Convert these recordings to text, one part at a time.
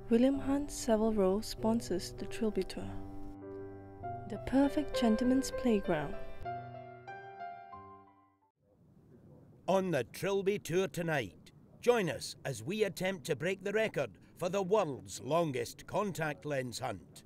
William Hunt Savile sponsors the Trilby Tour, the perfect gentleman's playground. On the Trilby Tour tonight, join us as we attempt to break the record for the world's longest contact lens hunt.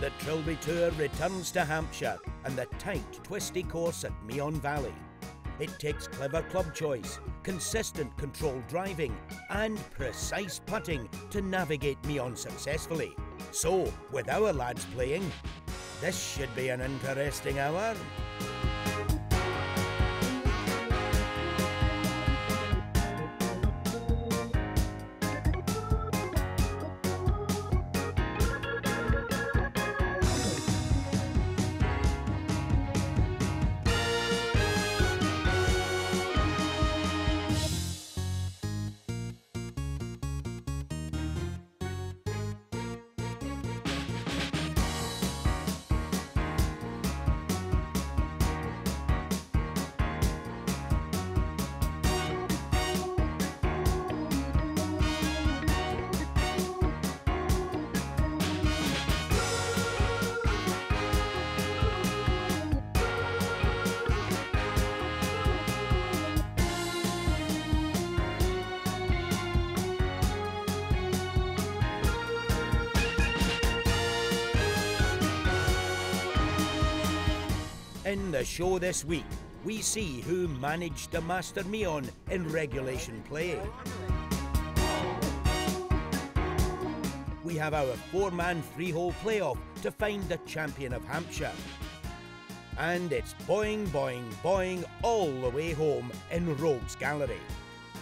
The Trilby Tour returns to Hampshire and the tight, twisty course at Meon Valley. It takes clever club choice, consistent controlled driving and precise putting to navigate Meon successfully. So, with our lads playing, this should be an interesting hour. In the show this week, we see who managed to master Meon in regulation play. We have our four-man three-hole playoff to find the champion of Hampshire. And it's boing, boing, boing all the way home in Rogues Gallery.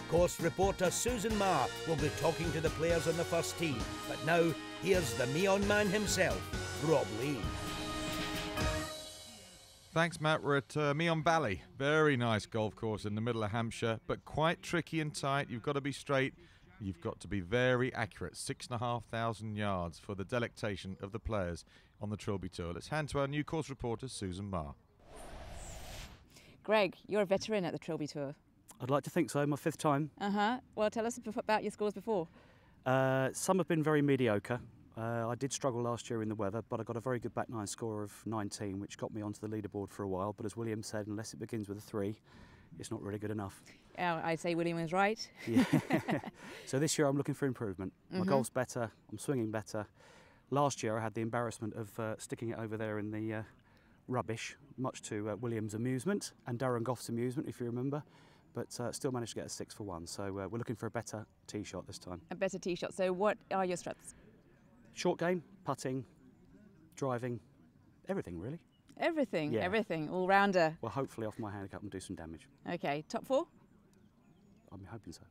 Course reporter Susan Marr will be talking to the players on the first tee, but now here's the Meon man himself, Rob Lee. Thanks, Matt. We're at Meon Valley. Very nice golf course in the middle of Hampshire, but quite tricky and tight. You've got to be straight. You've got to be very accurate. 6,500 yards for the delectation of the players on the Trilby Tour. Let's hand to our new course reporter, Susan Marr. Greg, you're a veteran at the Trilby Tour. I'd like to think so. My fifth time. Well, tell us about your scores before. Some have been very mediocre. I did struggle last year in the weather, but I got a very good back nine score of 19, which got me onto the leaderboard for a while. But as William said, unless it begins with a 3, it's not really good enough. I'd say William was right. Yeah. So this year I'm looking for improvement. My golf's better, I'm swinging better. Last year I had the embarrassment of sticking it over there in the rubbish, much to William's amusement and Darren Goff's amusement, if you remember. But still managed to get a 6 for 1. So we're looking for a better tee shot this time. A better tee shot. So what are your strengths? Short game, putting, driving, everything really. Everything, Yeah. Everything, all-rounder. Well, hopefully off my handicap and do some damage. Okay, top 4? I'm hoping so.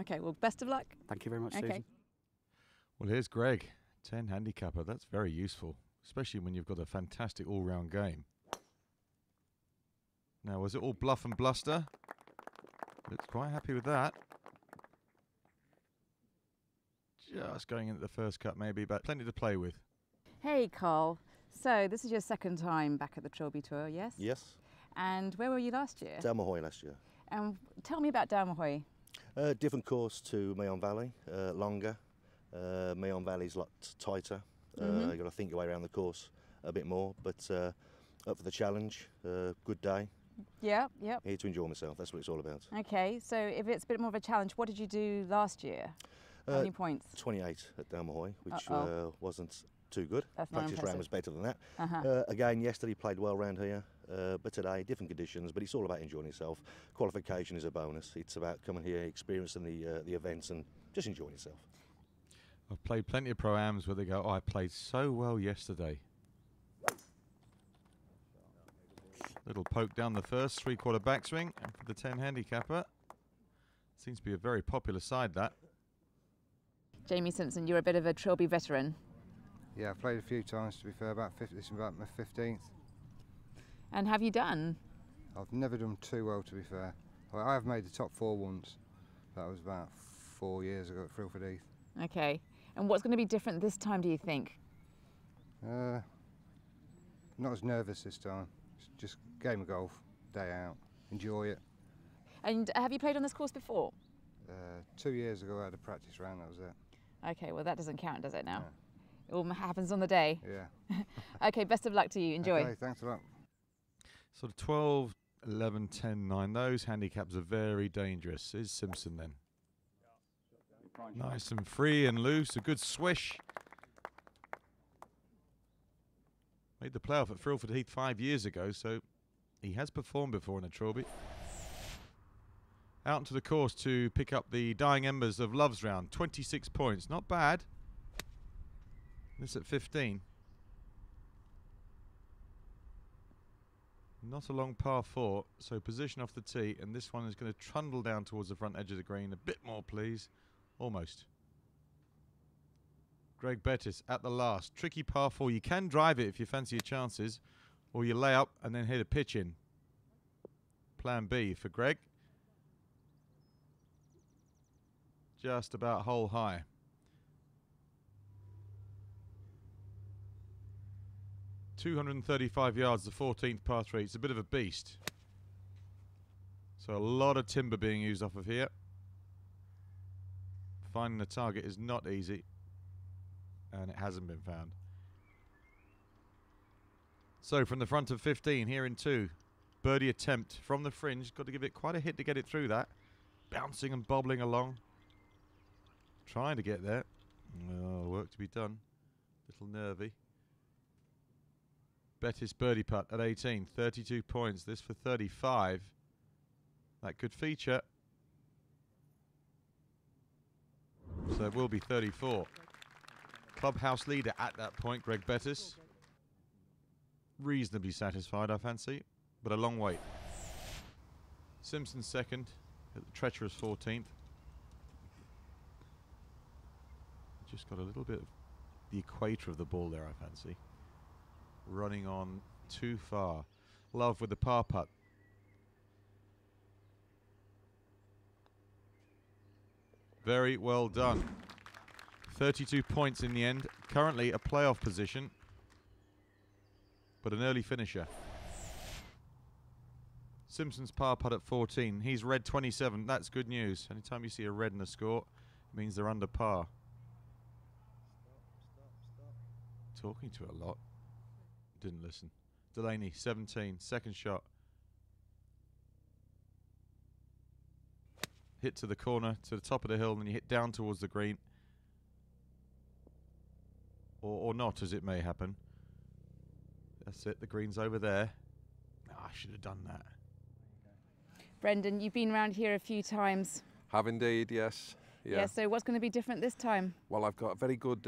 Okay, well, best of luck. Thank you very much, Okay. Susan. Well, here's Greg, 10 handicapper. That's very useful, especially when you've got a fantastic all-round game. Now, was it all bluff and bluster? Looks quite happy with that. Just going into the first cut maybe, but plenty to play with. Hey, Carl. So this is your second time back at the Trilby Tour, yes? Yes. And where were you last year? Dalmahoy last year. And tell me about Dalmahoy. Different course to Meon Valley, longer. Meon Valley's a lot tighter. You've got to think your way around the course a bit more, but up for the challenge. Good day. Yeah, yep. Here to enjoy myself, that's what it's all about. Okay, so if it's a bit more of a challenge, what did you do last year? How many points? 28 at Dalmahoy, which wasn't too good. That's not Practice round impressive. was better than that. Again, yesterday played well round here, but today different conditions. But it's all about enjoying yourself. Qualification is a bonus. It's about coming here, experiencing the events, and just enjoying yourself. I've played plenty of pro-ams where they go, oh, I played so well yesterday. Little poke down the first, 3/4 backswing, and for the 10 handicapper. Seems to be a very popular side, that. Jamie Simpson, you're a bit of a Trilby veteran. Yeah, I've played a few times, to be fair. This is about my 15th. And have you done? I've never done too well, to be fair. I have made the top 4 once. That was about 4 years ago at Trilby Heath. Okay. And what's going to be different this time, do you think? Not as nervous this time. It's just game of golf, day out, enjoy it. And have you played on this course before? 2 years ago I had a practice round, that was it. Okay, well that doesn't count, does it now? No. It all happens on the day. Yeah. Okay, best of luck to you. Enjoy. Okay, thanks a lot. Sort of 12, 11, 10, 9. Those handicaps are very dangerous. Is Simpson then? Nice and free and loose. A good swish. Made the playoff at Trilby Heath 5 years ago, so he has performed before in a Trilby. Out into the course to pick up the dying embers of Love's round. 26 points. Not bad. This at 15. Not a long par 4, so position off the tee, and this one is going to trundle down towards the front edge of the green. A bit more, please. Almost. Greg Bettis at the last. Tricky par 4. You can drive it if you fancy your chances, or you lay up and then hit a pitch in. Plan B for Greg. Just about hole high. .235 yards, the 14th par 3. It's a bit of a beast. So a lot of timber being used off of here. Finding the target is not easy, and it hasn't been found. So from the front of 15, here in 2. Birdie attempt from the fringe. Got to give it quite a hit to get it through that. Bouncing and bobbling along. Trying to get there. Oh, work to be done. Little nervy. Bettis birdie putt at 18. 32 points. This for 35. That could feature. So it will be 34. Clubhouse leader at that point, Greg Bettis. Reasonably satisfied, I fancy, but a long wait. Simpson second at the treacherous 14th. Just got a little bit of the equator of the ball there, I fancy. Running on too far. Love with the par putt. Very well done. 32 points in the end. Currently a playoff position, but an early finisher. Simpson's par putt at 14. He's red 27. That's good news. Anytime you see a red in a score, it means they're under par. Talking to it a lot. Didn't listen. Delaney, 17. Second shot. Hit to the corner, to the top of the hill, and then you hit down towards the green. Or not, as it may happen. That's it. The green's over there. Oh, I should have done that. Brendan, you've been around here a few times. Have indeed, yes. Yeah, so what's going to be different this time? Well, I've got a very good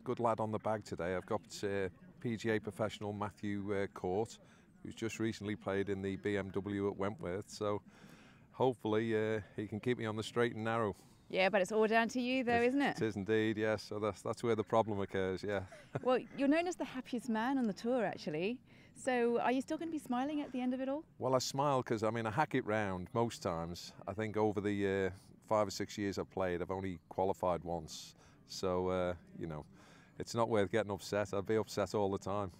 good lad on the bag today. I've got PGA professional Matthew Court, who's just recently played in the BMW at Wentworth. So hopefully he can keep me on the straight and narrow. Yeah, but it's all down to you though, isn't it? It is indeed, yes. So that's where the problem occurs, yeah. Well, you're known as the happiest man on the tour, actually. So are you still going to be smiling at the end of it all? Well, I smile because, I mean, I hack it round most times. I think over the 5 or 6 years I've played, I've only qualified once. So, you know, it's not worth getting upset. I'd be upset all the time.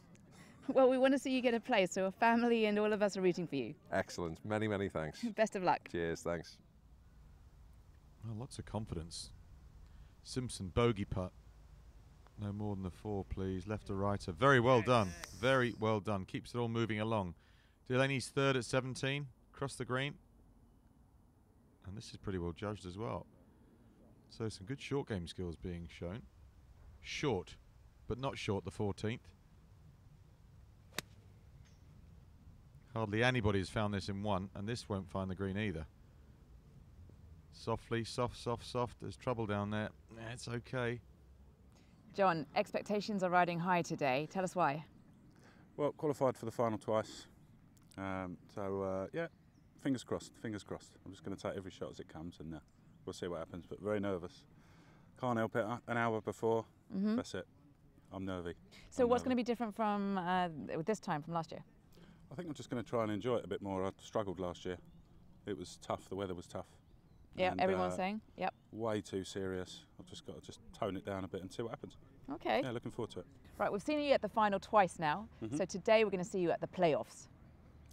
Well, we want to see you get a place, so our family and all of us are rooting for you. Excellent. Many, many thanks. Best of luck. Cheers, thanks. Well, lots of confidence. Simpson, bogey putt. No more than the 4, please. Left to righter. Very well done. Very well done. Keeps it all moving along. Delaney's third at 17. Across the green. And this is pretty well judged as well. So some good short game skills being shown. Short, but not short, the 14th. Hardly anybody's found this in 1, and this won't find the green either. Softly, soft, soft, soft. There's trouble down there. It's okay. John, expectations are riding high today. Tell us why. Well, qualified for the final twice. Yeah, fingers crossed, fingers crossed. I'm just going to take every shot as it comes, and we'll see what happens, but very nervous. Can't help it. An hour before, that's it. I'm nervy. So what's going to be different from this time from last year? I think I'm just going to try and enjoy it a bit more. I struggled last year. It was tough. The weather was tough. Yeah, and, everyone's saying. Yep. Way too serious. I've just got to tone it down a bit and see what happens. Okay. Yeah, looking forward to it. Right, we've seen you at the final twice now. So today we're going to see you at the playoffs.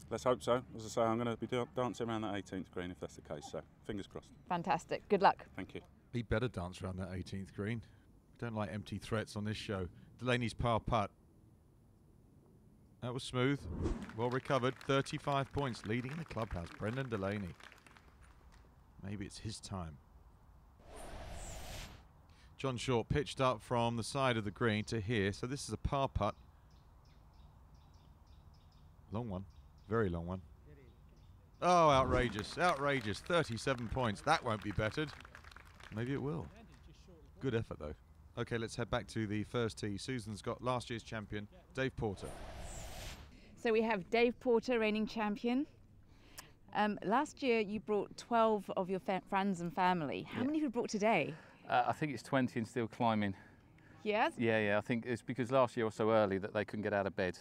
Let's hope so. As I say, I'm going to be dancing around that 18th green if that's the case. So fingers crossed. Fantastic. Good luck. Thank you. He better dance around that 18th green. Don't like empty threats on this show. Delaney's par putt. That was smooth. Well recovered. 35 points, leading in the clubhouse. Brendan Delaney. Maybe it's his time. John Short pitched up from the side of the green to here. So this is a par putt. Long one. Very long one. Oh, outrageous. Outrageous. 37 points. That won't be bettered. Maybe it will. Good effort, though. Okay, let's head back to the first tee. Susan's got last year's champion, Dave Porter. So we have Dave Porter, reigning champion. Last year you brought 12 of your friends and family. How many have you brought today? I think it's 20 and still climbing. Yes? Yeah. I think it's because last year was so early that they couldn't get out of bed.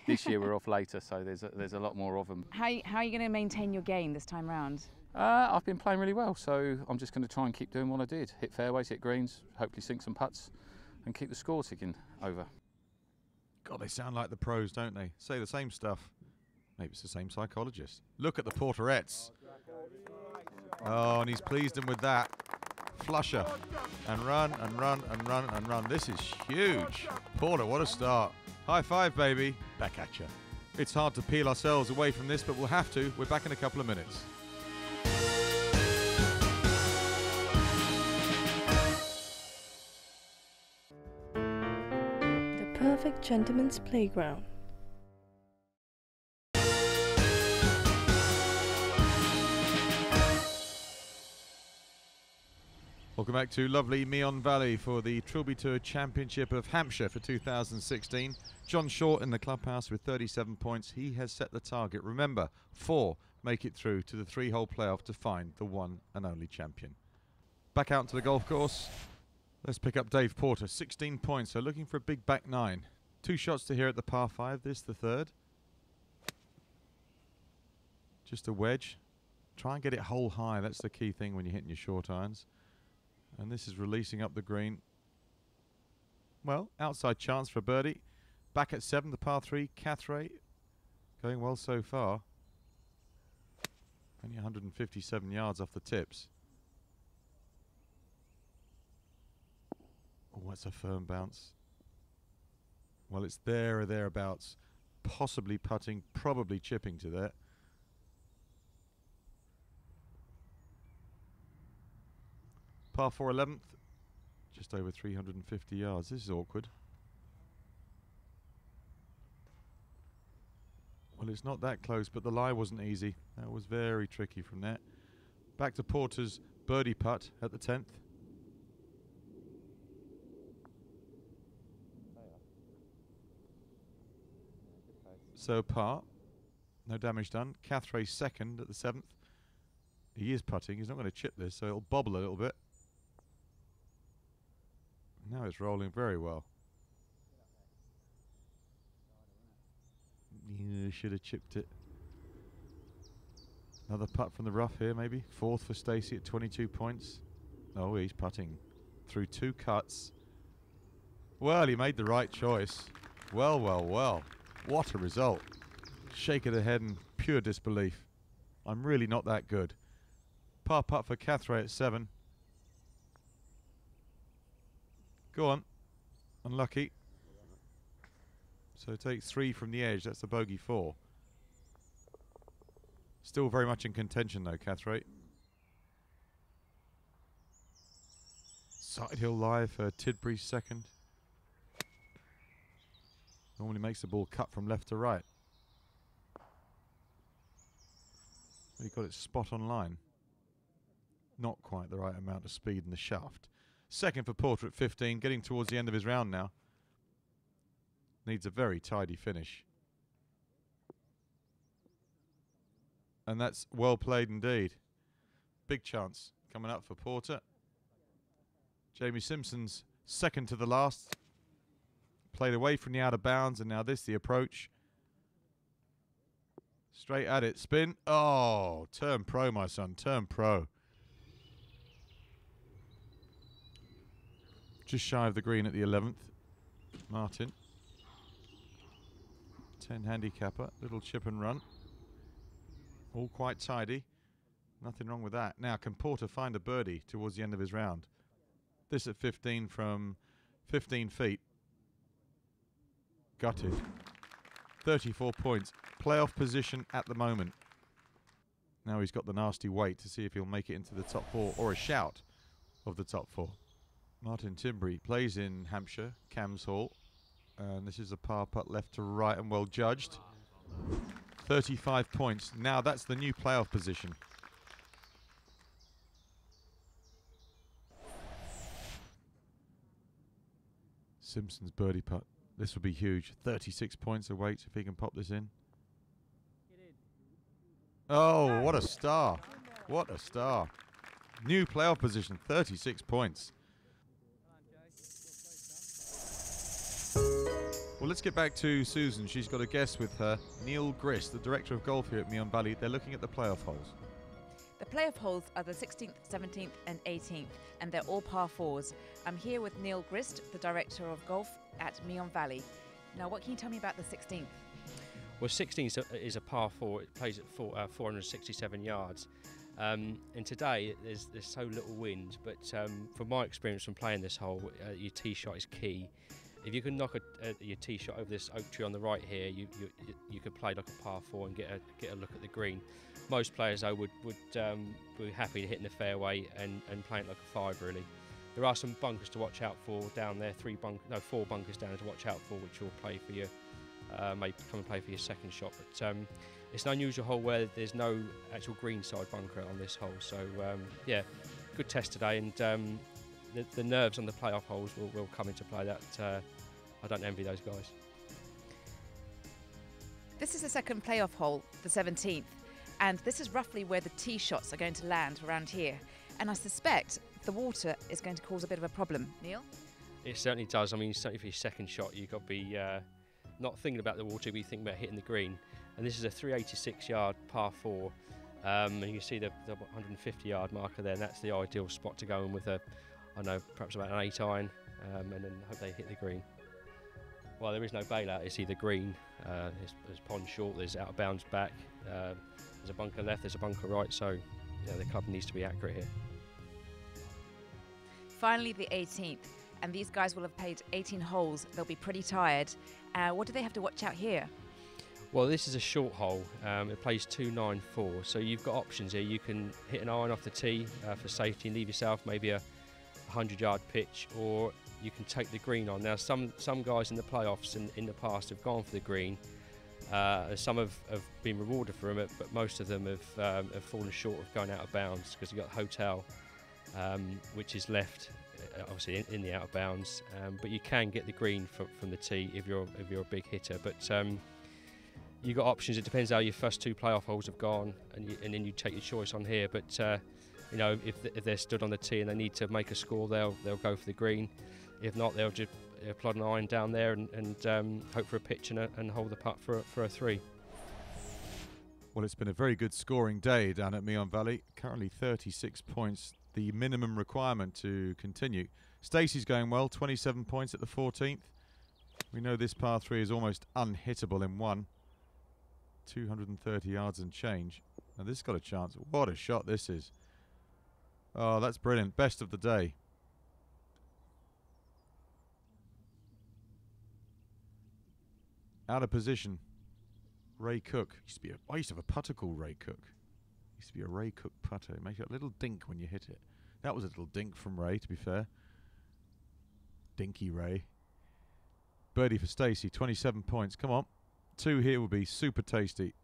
This year we're off later, so there's a lot more of them. How are you going to maintain your game this time round? I've been playing really well, so I'm just going to try and keep doing what I did. Hit fairways, hit greens, hopefully sink some putts and keep the score ticking over. God, they sound like the pros, don't they? Say the same stuff. Maybe it's the same psychologist. Look at the Porterettes. Oh, and he's pleased him with that. Flusher. And run, and run, and run, and run. This is huge. Porter, what a start. High five, baby. Back at you. It's hard to peel ourselves away from this, but we'll have to. We're back in a couple of minutes. The perfect gentleman's playground. Welcome back to lovely Meon Valley for the Trilby Tour Championship of Hampshire for 2016. John Short in the clubhouse with 37 points. He has set the target. Remember, 4 make it through to the 3-hole playoff to find the one and only champion. Back out to the golf course. Let's pick up Dave Porter, 16 points, so looking for a big back 9. 2 shots to here at the par 5, this the third. Just a wedge. Try and get it hole high, that's the key thing when you're hitting your short irons. And this is releasing up the green. Well, outside chance for birdie. Back at 7, the par 3, Cathray. Going well so far. Only 157 yards off the tips. Oh, that's a firm bounce. Well, it's there or thereabouts. Possibly putting, probably chipping to there. Par 4 11th, just over 350 yards. This is awkward. Well, it's not that close, but the lie wasn't easy. That was very tricky from there. Back to Porter's birdie putt at the 10th. So par, no damage done. Cathray second at the 7th. He is putting, he's not going to chip this, so it'll bobble a little bit. Now it's rolling very well. Yeah, should have chipped it. Another putt from the rough here, maybe. 4th for Stacey at 22 points. Oh, he's putting through 2 cuts. Well, he made the right choice. Well, well, well. What a result. Shake of the head in pure disbelief. I'm really not that good. Par putt for Cathray at 7. Go on. Unlucky. So take 3 from the edge. That's the bogey 4. Still very much in contention though, Cathray. Side hill live for Tidbury's second. Normally makes the ball cut from left to right. He got it spot on line. Not quite the right amount of speed in the shaft. Second for Porter at 15, getting towards the end of his round now. Needs a very tidy finish. And that's well played indeed. Big chance coming up for Porter. Jamie Simpson's second to the last. Played away from the out of bounds, and now this, the approach. Straight at it, spin. Oh, turn pro, my son, turn pro. Just shy of the green at the 11th. Martin. 10 handicapper, little chip and run. All quite tidy. Nothing wrong with that. Now, can Porter find a birdie towards the end of his round? This at 15 from 15 feet. Gutted. 34 points. Playoff position at the moment. Now he's got the nasty weight to see if he'll make it into the top 4 or a shout of the top 4. Martin Timbrey plays in Hampshire, Cams Hall. And this is a par putt left to right and well judged. 35 points. Now that's the new playoff position. Simpson's birdie putt. This will be huge. 36 points await if he can pop this in. Oh, what a star. What a star. New playoff position, 36 points. Well, let's get back to Susan. She's got a guest with her, Neil Grist, the director of golf here at Meon Valley. They're looking at the playoff holes. The playoff holes are the 16th, 17th and 18th, and they're all par 4s. I'm here with Neil Grist, the director of golf at Meon Valley. Now, what can you tell me about the 16th? Well, 16 is a par 4. It plays at 467 yards. And today, there's so little wind, but from my experience from playing this hole, your tee shot is key. If you can knock your tee shot over this oak tree on the right here, you could play like a par 4 and get a look at the green. Most players, though, would be happy to hit in the fairway and play it like a 5, really. There are some bunkers to watch out for down there. 4 bunkers down to watch out for, which you'll play for your may come and play for your second shot. But it's an unusual hole where there's no actual green side bunker on this hole. So yeah, good test today, and the nerves on the playoff holes will come into play. That I don't envy those guys. This is the second playoff hole, the 17th, and this is roughly where the tee shots are going to land around here. And I suspect the water is going to cause a bit of a problem. Neil? It certainly does. I mean, certainly for your second shot, you've got to be not thinking about the water, but you think about hitting the green. And this is a 386-yard par 4. And you can see the 150-yard marker there, and that's the ideal spot to go in with perhaps about an 8-iron, and then hope they hit the green. Well, there is no bailout. It's either green, there's pond short, there's out of bounds back, there's a bunker left, there's a bunker right, so yeah, the club needs to be accurate here. Finally, the 18th, and these guys will have played 18 holes. They'll be pretty tired. What do they have to watch out here? Well, this is a short hole. It plays 2-9-4, so you've got options here. You can hit an iron off the tee for safety and leave yourself maybe a 100-yard pitch, or you can take the green on. Now, some guys in the playoffs in the past have gone for the green. Some have been rewarded for them, but most of them have fallen short of going out of bounds because you've got Hotel, which is left obviously in the out of bounds. But you can get the green from the tee if you're a big hitter. But you've got options. It depends how your first 2 playoff holes have gone, and then you take your choice on here. But you know, if they're stood on the tee and they need to make a score, they'll go for the green. If not, they'll just plod an iron down there and hope for a pitch and hold the putt for a 3. Well, it's been a very good scoring day down at Meon Valley. Currently 36 points, the minimum requirement to continue. Stacey's going well, 27 points at the 14th. We know this par 3 is almost unhittable in 1. 230 yards and change. Now this has got a chance. What a shot this is. Oh, that's brilliant. Best of the day. Out of position. Ray Cook. I used to have a putter called Ray Cook. Used to be a Ray Cook putter. It makes a little dink when you hit it. That was a little dink from Ray, to be fair. Dinky Ray. Birdie for Stacey, 27 points. Come on. 2 here will be super tasty.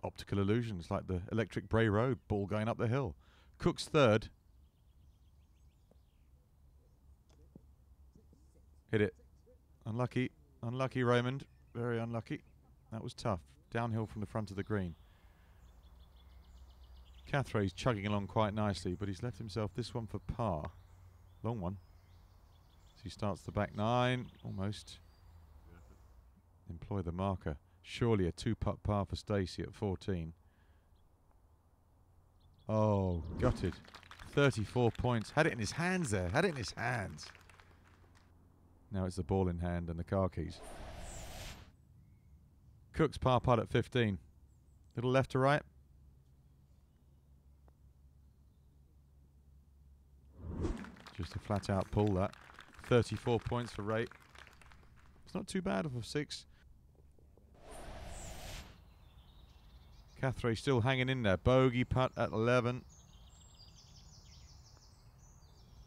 Optical illusions, like the electric Bray Road, ball going up the hill. Cook's 3rd. Hit it. Unlucky. Unlucky, Raymond. Very unlucky. That was tough. Downhill from the front of the green. Cathray's chugging along quite nicely, but he's left himself this one for par. Long one. So he starts the back 9, almost. Employ the marker. Surely a 2-putt par for Stacey at 14. Oh, gutted. 34 points. Had it in his hands there. Had it in his hands. Now it's the ball in hand and the car keys. Cook's par putt at 15. Little left to right. Just a flat out pull that. 34 points for Ray. It's not too bad off of 6. Cathray still hanging in there. Bogey putt at 11.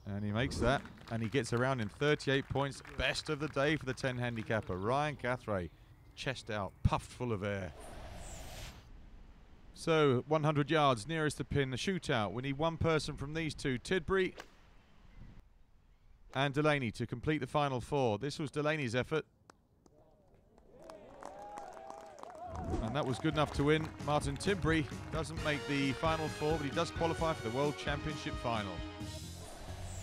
And he makes that. And he gets around in 38 points. Best of the day for the 10 handicapper. Ryan Cathray. Chest out. Puffed full of air. So 100 yards nearest the pin. The shootout. We need one person from these two. Tidbury and Delaney to complete the final 4. This was Delaney's effort. And that was good enough to win. Martin Tidbury doesn't make the final 4, but he does qualify for the World Championship final.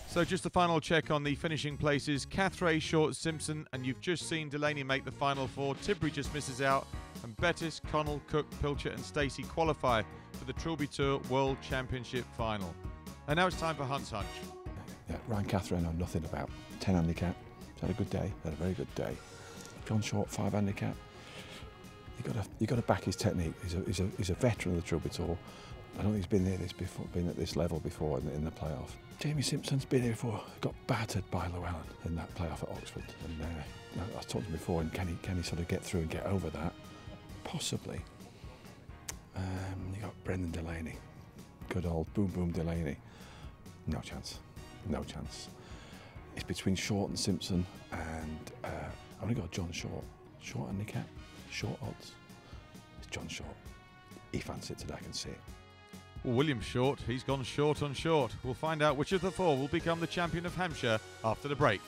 So just the final check on the finishing places. Cathray, Short, Simpson, and you've just seen Delaney make the final 4. Tidbury just misses out. And Bettis, Connell, Cook, Pilcher and Stacey qualify for the Trilby Tour World Championship final. And now it's time for Hunt's Hunch. Yeah, Ryan Cathray I know nothing about. 10 handicap. He's had a good day. Had a very good day. John Short, 5 handicap. You got to back his technique. He's a veteran of the Trilby Tour. I don't think he's been at this level before in the playoff. Jamie Simpson's been here before. Got battered by Llewellyn in that playoff at Oxford. And I talked to him before. And can he sort of get through and get over that? Possibly. You got Brendan Delaney. Good old Boom Boom Delaney. No chance. No chance. It's between Short and Simpson, and I've only got John Short. Short handicap, short odds. It's John Short. He fancies it today, I can see it. Well, William Short, he's gone short on short. We'll find out which of the 4 will become the champion of Hampshire after the break.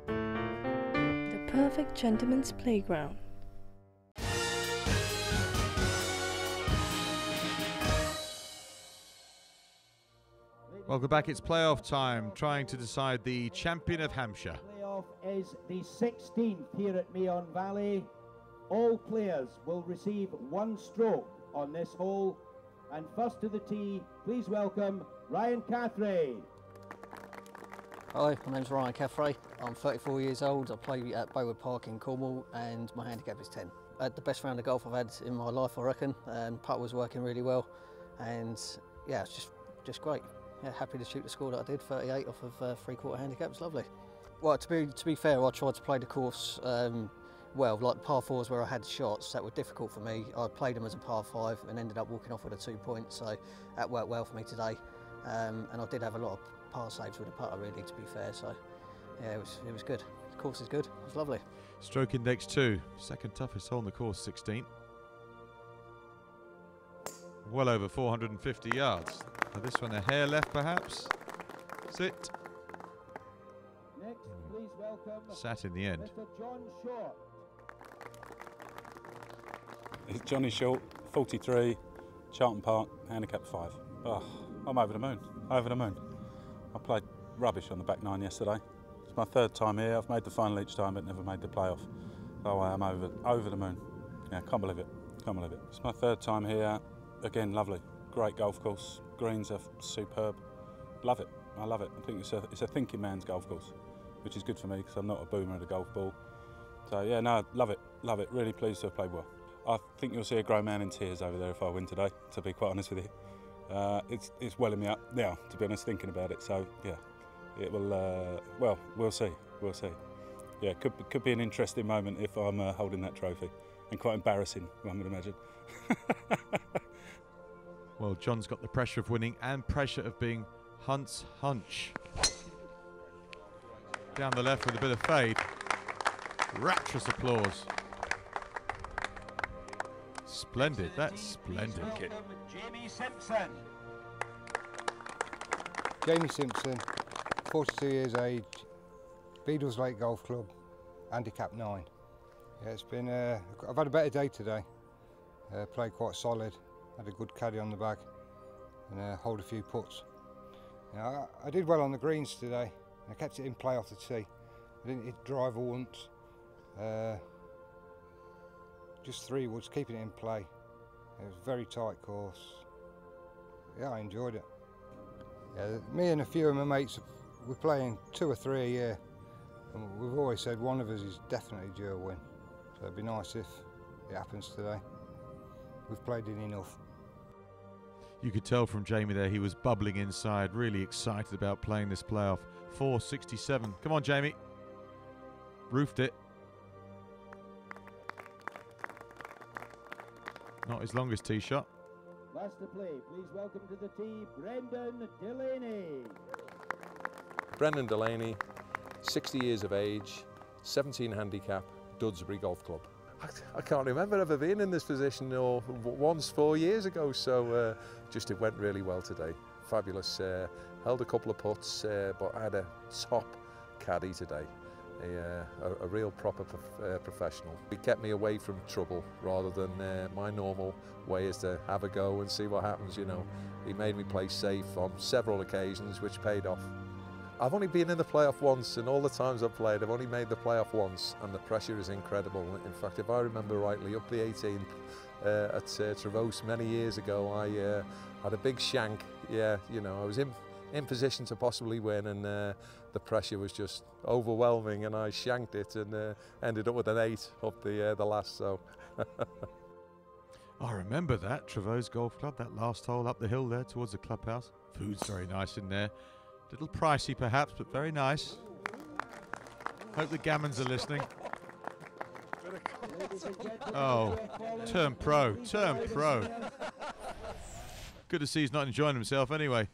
The perfect gentleman's playground. Welcome back, it's playoff time, trying to decide the champion of Hampshire. Playoff is the 16th here at Meon Valley. All players will receive 1 stroke on this hole. And first to the tee, please welcome Ryan Cathray. Hi, my name's Ryan Cathray. I'm 34 years old. I play at Bowood Park in Cornwall and my handicap is 10. I had the best round of golf I've had in my life, I reckon. Putt was working really well and yeah, it's just great. Yeah, happy to shoot the score that I did, 38 off of 3/4 handicap. It's lovely. Well, to be fair, I tried to play the course well, like the par 4s where I had shots that were difficult for me. I played them as a par 5 and ended up walking off with a 2 point, so that worked well for me today. And I did have a lot of par saves with the putter, really, to be fair. So yeah, it was good. The course is good. It was lovely. Stroke index 2, second toughest hole on the course, 16. Well over 450 yards. Now this one a hair left perhaps. Sit. Next, please welcome Sat in the end. Mr. John Short. It's Johnny Short, 43, Charlton Park, handicap 5. Oh, I'm over the moon, over the moon. I played rubbish on the back 9 yesterday. It's my 3rd time here. I've made the final each time but never made the playoff. So I am over the moon. Yeah, can't believe it, can't believe it. It's my 3rd time here. Again, lovely, great golf course. Greens are superb. Love it, I love it. I think it's a thinking man's golf course, which is good for me because I'm not a boomer at a golf ball. So yeah, no, love it, really pleased to have played well. I think you'll see a grown man in tears over there if I win today, to be quite honest with you. It's welling me up now, to be honest, thinking about it. So yeah, it will, well, we'll see. Yeah, could be an interesting moment if I'm holding that trophy, and quite embarrassing, one would imagine. Well, John's got the pressure of winning and pressure of being Hunt's Hunch. Down the left with a bit of fade. Rapturous applause. Splendid, that's splendid. Jamie Simpson. Jamie Simpson, 42 years age, Beadles Lake Golf Club. handicap 9. Yeah, it's been. I've had a better day today. Played quite solid. Had a good caddy on the bag, and hold a few putts. You know, I did well on the greens today. I kept it in play off the tee. I didn't hit driver once. Just 3 woods, keeping it in play. It was a very tight course. Yeah, I enjoyed it. Yeah, me and a few of my mates, we're playing 2 or 3 a year, and we've always said one of us is definitely due a win. So it'd be nice if it happens today. We've played it enough. You could tell from Jamie there he was bubbling inside, really excited about playing this playoff. 467. Come on, Jamie. Roofed it. Not his longest tee shot. Last to play, please welcome to the tee, Brendan Delaney. Brendan Delaney, 60 years of age, 17 handicap, Dudsbury Golf Club. I can't remember ever being in this position or once 4 years ago, so just it went really well today. Fabulous. Held a couple of putts, but I had a top caddy today. A real proper professional. He kept me away from trouble rather than my normal way is to have a go and see what happens, you know. He made me play safe on several occasions, which paid off. I've only been in the playoff once, and all the times I've played, I've only made the playoff once, and the pressure is incredible. In fact, if I remember rightly, up the 18th at Tregurtha many years ago, I had a big shank. Yeah, you know, I was in position to possibly win, and the pressure was just overwhelming, and I shanked it and ended up with an 8 up the last. So. I remember that, Tregurtha Golf Club, that last hole up the hill there towards the clubhouse. Food's very nice in there. Little pricey perhaps, but very nice. Hope the gammons are listening. Oh, turn pro, turn pro. Good to see he's not enjoying himself anyway.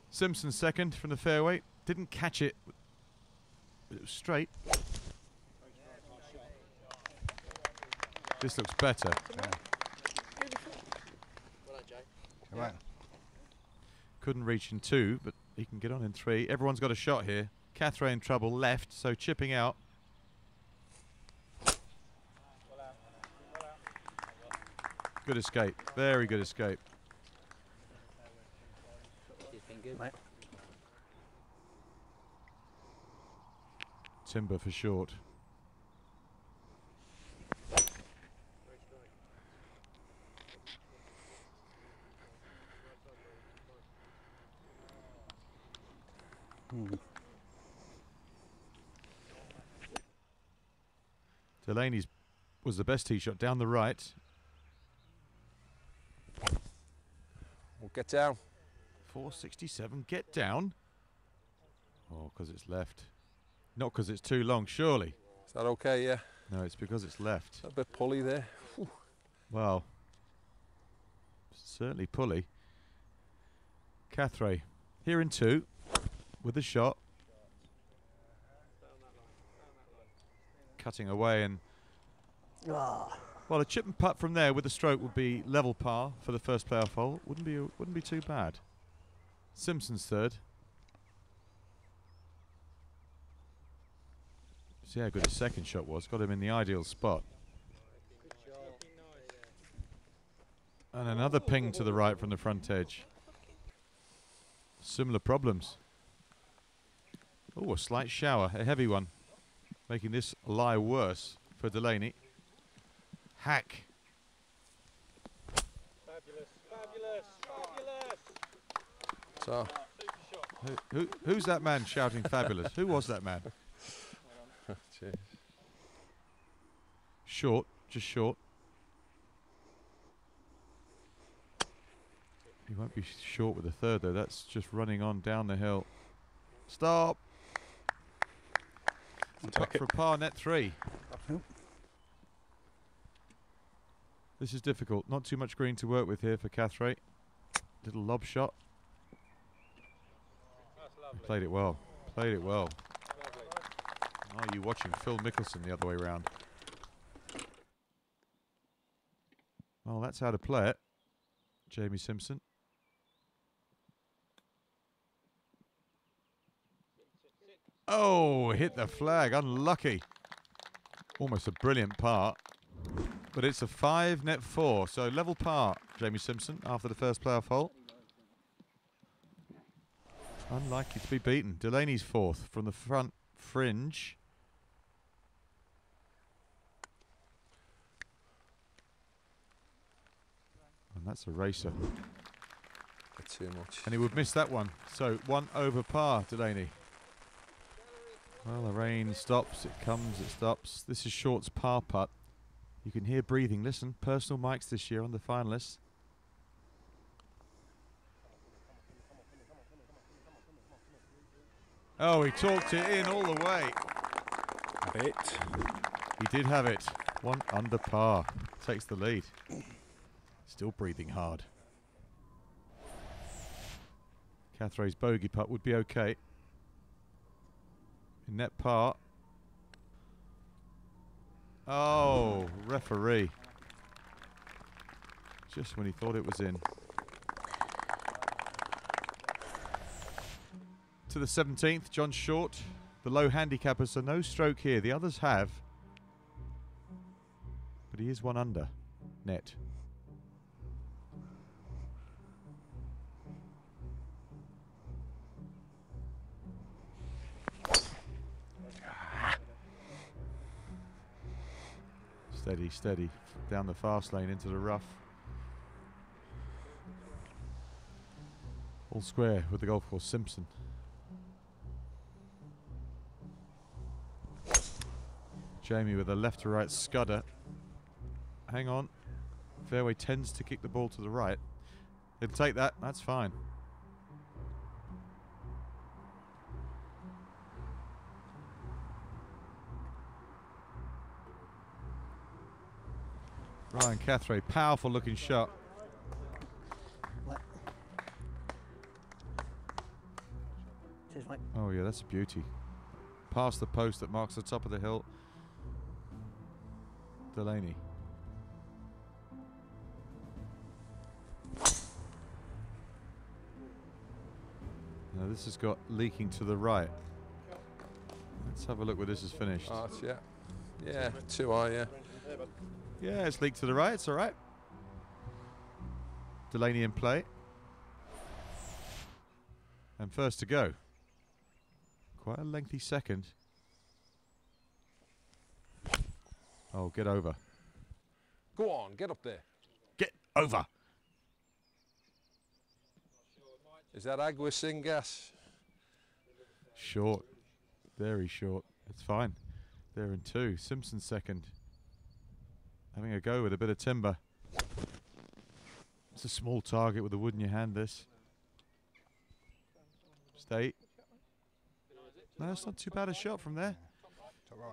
Simpson second from the fairway. Didn't catch it, but it was straight. This looks better. Come on. Couldn't reach in 2, but he can get on in 3. Everyone's got a shot here. Catherine in trouble left, so chipping out. Good escape. Very good escape. Timber for short. Delaney's was the best tee shot down the right. We'll get down. 467, get down. Oh, because it's left. Not because it's too long, surely. Is that okay, yeah? No, it's because it's left. A bit pulley there. Whew. Well, certainly pulley. Catherine here in 2 with a shot. Cutting away and well, a chip and putt from there with a stroke would be level par for the first playoff hole. Wouldn't be too bad. Simpson's third. See how good his second shot was. Got him in the ideal spot. And another ping to the right from the front edge. Similar problems. Oh, a slight shower, a heavy one, making this lie worse for Delaney. Hack. Fabulous, fabulous, fabulous. So, who's that man shouting fabulous? Who was that man? Cheers. Short, just short. He won't be short with the third though. That's just running on down the hill. Stop. Putt for a par, net 3. This is difficult. Not too much green to work with here for Catherine. Little lob shot. He played it well. Played it well. Are you watching Phil Mickelson the other way around? Well, that's how to play it. Jamie Simpson. Oh, hit the flag. Unlucky. Almost a brilliant par. But it's a 5 net 4, so level par, Jamie Simpson, after the first playoff hole. Unlikely to be beaten. Delaney's 4th from the front fringe. And that's a racer. Too much. And he would miss that one. So 1 over par, Delaney. Well, the rain stops, it comes, it stops. This is Short's par putt. You can hear breathing. Listen, personal mics this year on the finalists. Oh, he talked it in all the way. Have it. He did have it. 1 under par. Takes the lead. Still breathing hard. Cathray's bogey putt would be okay. In net par. Oh, referee. Just when he thought it was in. To the 17th, John Short. The low handicapper, so no stroke here. The others have. But he is 1 under. Net. Steady, steady. Down the fast lane into the rough. All square with the golf course, Simpson. Jamie with a left to right scudder. Hang on. Fairway tends to kick the ball to the right. He'll take that, that's fine. Ryan Cathray, powerful looking shot. Cheers, mate. Oh yeah, that's a beauty. Past the post that marks the top of the hill. Delaney. Now this has got leaking to the right. Let's have a look where this is finished. Yeah. Yeah, 2 yeah. Yeah, it's leaked to the right, it's all right. Delaney in play. And first to go. Quite a lengthy second. Oh, get over. Go on, get up there. Get over. Is that Agua Singas? Short. Very short. It's fine. They're in 2. Simpson second. Having a go with a bit of timber. It's a small target with a wood in your hand, this. Stay. No, it's not too bad a shot from there.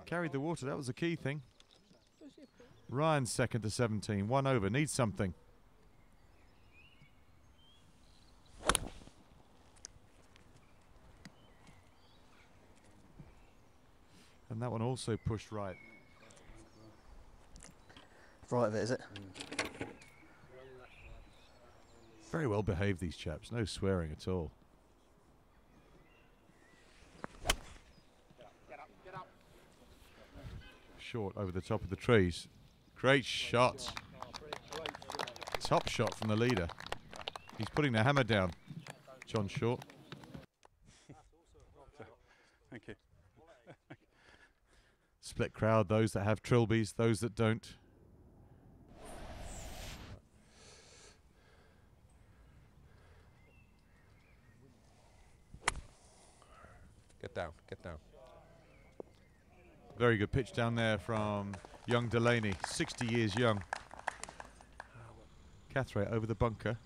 Carried the water, that was the key thing. Ryan second to 17, 1 over, needs something. And that one also pushed right. Right of it, is it? Very well behaved, these chaps, no swearing at all. Short over the top of the trees. Great shot. Top shot from the leader. He's putting the hammer down, John Short. Thank you. Split crowd, those that have Trilbys, those that don't. Get down, get down. Very good pitch down there from young Delaney, 60 years young. Cathray over the bunker.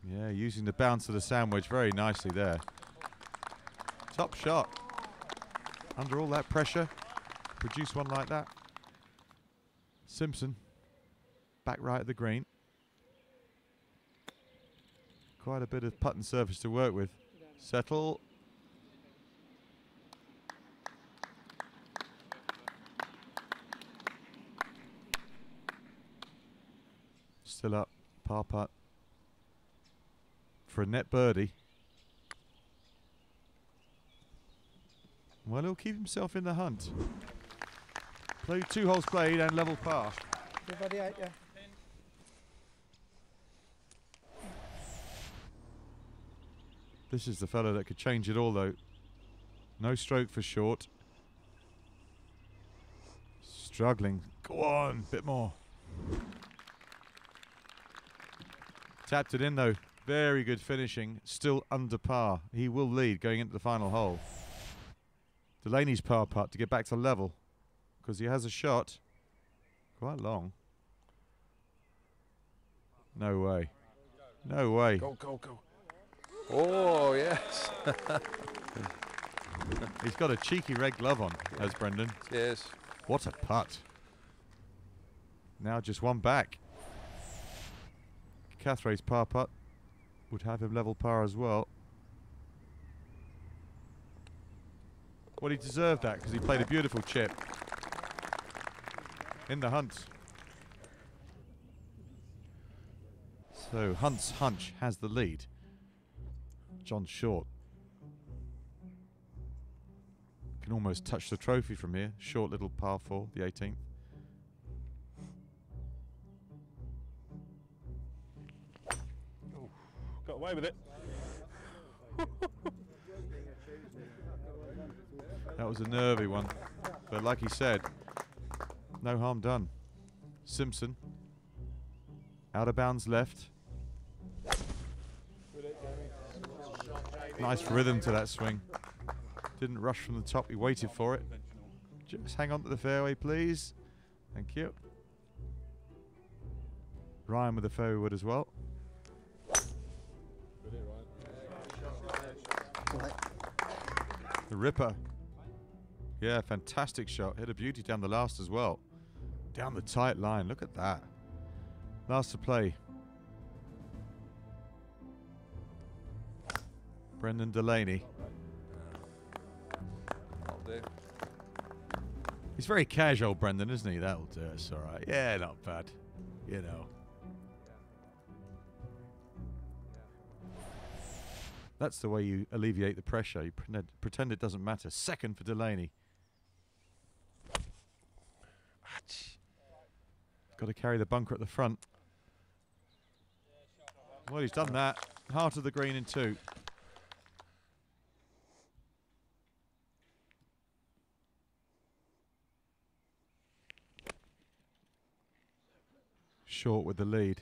Yeah, using the bounce of the sandwich very nicely there. Top shot. Under all that pressure, produce one like that. Simpson, back right at the green. Quite a bit of putt and surface to work with. Settle. Still up, par putt. For a net birdie. Well, he'll keep himself in the hunt. Played 2 holes played and level par. Everybody out, yeah. This is the fellow that could change it all, though. No stroke for short. Struggling. Go on, bit more. Tapped it in, though. Very good finishing. Still under par. He will lead going into the final hole. Delaney's par putt to get back to level, because he has a shot. Quite long. No way. No way. Go, go, go. Oh, yes. He's got a cheeky red glove on, has Brendan. Yes. What a putt. Now just one back. Cathray's par putt would have him level par as well. Well, he deserved that because he played a beautiful chip. In the hunt. So Hunt's hunch has the lead. John Short can almost touch the trophy from here. Short little par 4, the 18th. Oh, got away with it. That was a nervy one, but like he said, no harm done. Simpson, out of bounds left. Nice rhythm to that swing. Didn't rush from the top, he waited for it. Just hang on to the fairway, please. Thank you. Ryan with the fairway wood as well. The ripper. Yeah, fantastic shot. Hit a beauty down the last as well. Down the tight line, look at that. Last to play. Brendan Delaney. That'll do. He's very casual, Brendan, isn't he? That'll do us all right. Yeah, not bad. You know. That's the way you alleviate the pressure. You pretend it doesn't matter. Second for Delaney. Got to carry the bunker at the front. Well, he's done that. Heart of the green in 2. Short with the lead.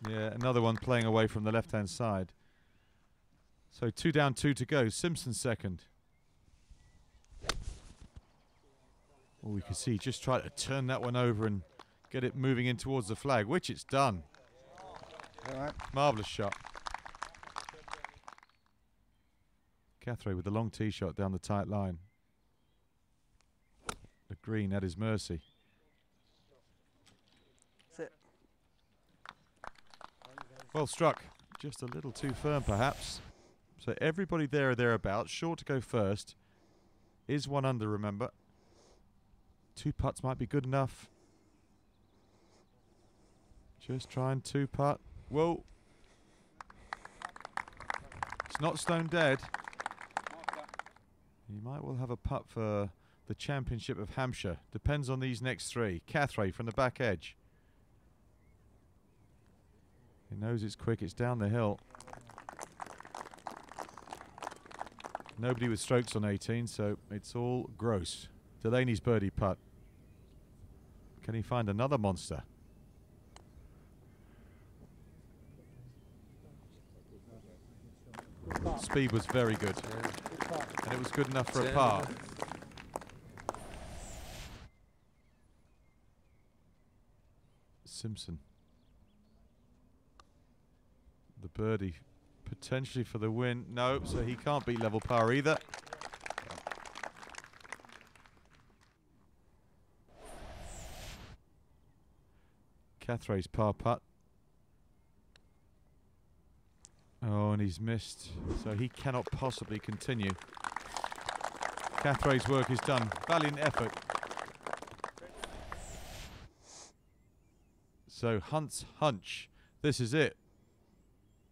Yeah, another one playing away from the left-hand side. So 2 down, 2 to go. Simpson second. Oh, we can see just try to turn that one over and get it moving in towards the flag, which it's done. Right. Marvellous shot. Cathray with the long tee shot down the tight line. The green at his mercy. That's it. Well struck. Just a little too firm, perhaps. So everybody there or thereabouts. Short to go first. Is 1 under, remember. 2 putts might be good enough. Just try and 2 putt. Whoa. It's not stone dead. He might well have a putt for the Championship of Hampshire. Depends on these next 3. Cathray from the back edge. He knows it's quick, it's down the hill. Nobody with strokes on 18, so it's all gross. Delaney's birdie putt. Can he find another monster? Speed was very good. And it was good enough for a par. Simpson. The birdie potentially for the win. No, so he can't beat level par either. Cathray's par putt. Oh, and he's missed. So he cannot possibly continue. Cathray's work is done. Valiant effort. So Hunt's hunch. This is it.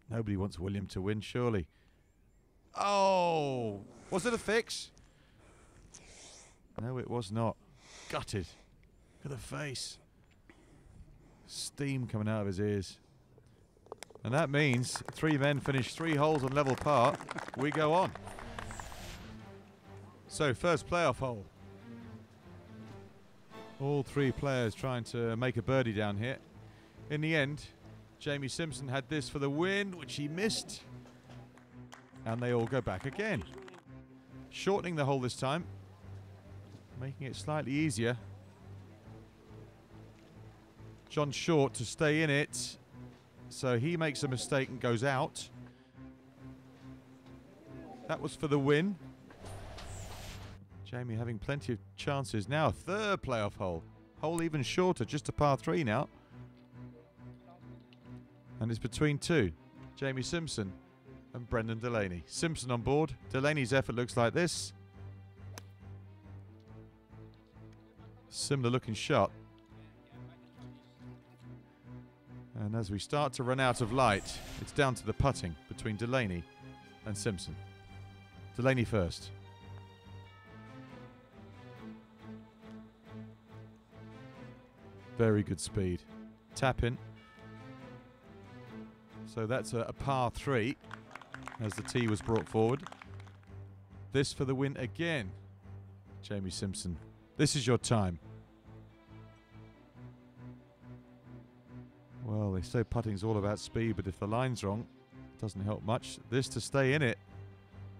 Nobody wants William to win, surely. Oh, was it a fix? No, it was not. Gutted. Look at the face. Steam coming out of his ears. And that means 3 men finish 3 holes on level par. We go on. So, first playoff hole. All 3 players trying to make a birdie down here. In the end, Jamie Simpson had this for the win, which he missed. And they all go back again. Shortening the hole this time. Making it slightly easier. John Short to stay in it. So he makes a mistake and goes out. That was for the win. Jamie having plenty of chances. Now, 3rd playoff hole. Hole even shorter, just a par 3 now. And it's between 2. Jamie Simpson and Brendan Delaney. Simpson on board. Delaney's effort looks like this. Similar looking shot. And as we start to run out of light, it's down to the putting between Delaney and Simpson. Delaney first. Very good speed. Tap in. So that's a par 3 as the tee was brought forward. This for the win again. Jamie Simpson. This is your time. Well, they say putting's all about speed, but if the line's wrong, it doesn't help much. This to stay in it,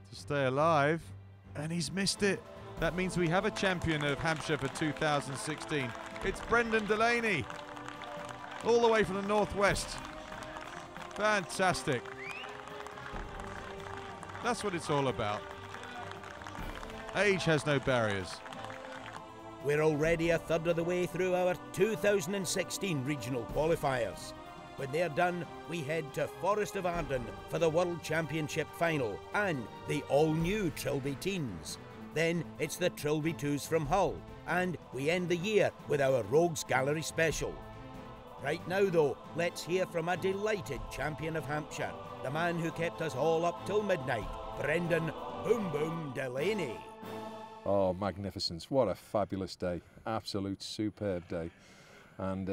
to stay alive, and he's missed it. That means we have a champion of Hampshire for 2016. It's Brendan Delaney, all the way from the northwest. Fantastic. That's what it's all about. Age has no barriers. We're already a third of the way through our 2016 regional qualifiers. When they're done, we head to Forest of Arden for the World Championship final and the all-new Trilby teams. Then it's the Trilby 2s from Hull, and we end the year with our Rogues Gallery special. Right now though, let's hear from a delighted champion of Hampshire, the man who kept us all up till midnight, Brendan Boom Boom Delaney. Oh, magnificence. What a fabulous day. Absolute superb day. And,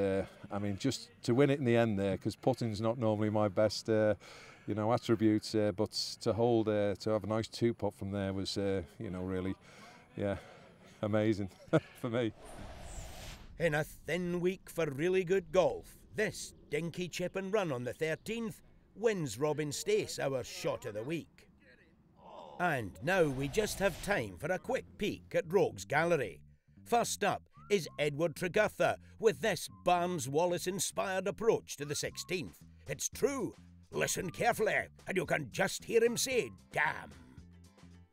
I mean, just to win it in the end there, because putting's not normally my best, attribute, but to hold, to have a nice 2-putt from there was, really, amazing for me. In a thin week for really good golf, this dinky chip and run on the 13th wins Robin Stace our shot of the week. And now we just have time for a quick peek at Rogues Gallery. First up is Edward Tregurtha with this Barnes Wallace-inspired approach to the 16th. It's true. Listen carefully, and you can just hear him say, "Damn."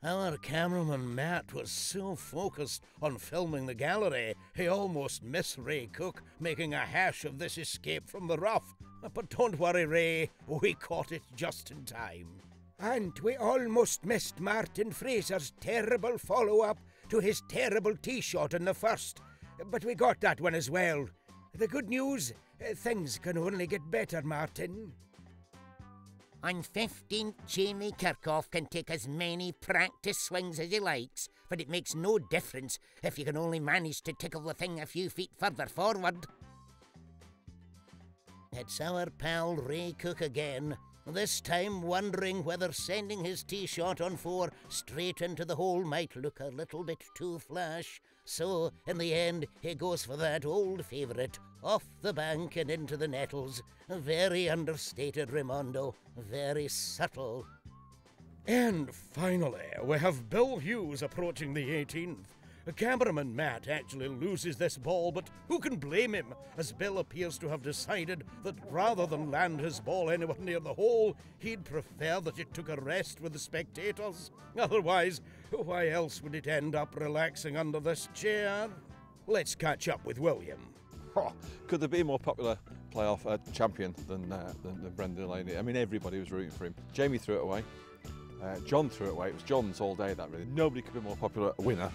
Our cameraman Matt was so focused on filming the gallery, he almost missed Ray Cook making a hash of this escape from the rough. But don't worry, Ray, we caught it just in time. And we almost missed Martin Fraser's terrible follow-up to his terrible tee shot in the first. But we got that one as well. The good news, things can only get better, Martin. On 15th, Jamie Kirkhoff can take as many practice swings as he likes, but it makes no difference if you can only manage to tickle the thing a few feet further forward. It's our pal Ray Cook again, this time wondering whether sending his tee shot on 4 straight into the hole might look a little bit too flash. So, in the end, he goes for that old favourite, off the bank and into the nettles. Very understated, Raimondo. Very subtle. And finally, we have Bill Hughes approaching the 18th. Cameraman Matt actually loses this ball, but who can blame him, as Bill appears to have decided that rather than land his ball anywhere near the hole, he'd prefer that it took a rest with the spectators. Otherwise, why else would it end up relaxing under this chair? Let's catch up with William. Oh, could there be a more popular playoff champion than Brendan Delaney? I mean, everybody was rooting for him. Jamie threw it away. John threw it away. It was John's all day, that really. Nobody could be more popular winner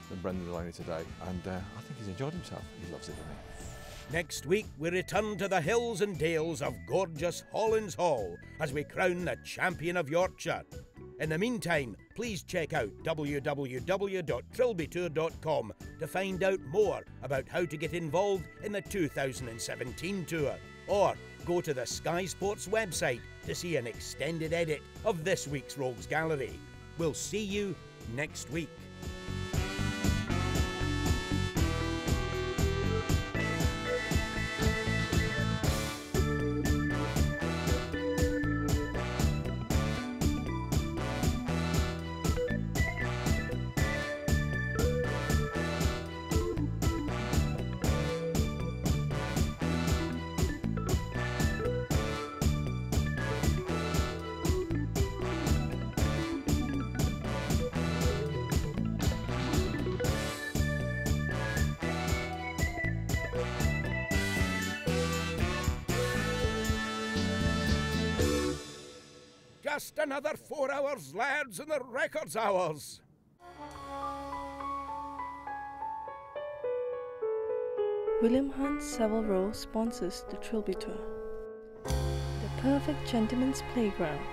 than Brendan Delaney today, and I think he's enjoyed himself. He loves it, doesn't he? Next week, we return to the hills and dales of gorgeous Hollins Hall as we crown the champion of Yorkshire. In the meantime, please check out www.trilbytour.com to find out more about how to get involved in the 2017 tour. Or go to the Sky Sports website to see an extended edit of this week's Rogues Gallery. We'll see you next week. Just another 4 hours, lads, and the record's ours. William Hunt Savile Row sponsors the Trilby Tour. The perfect gentleman's playground.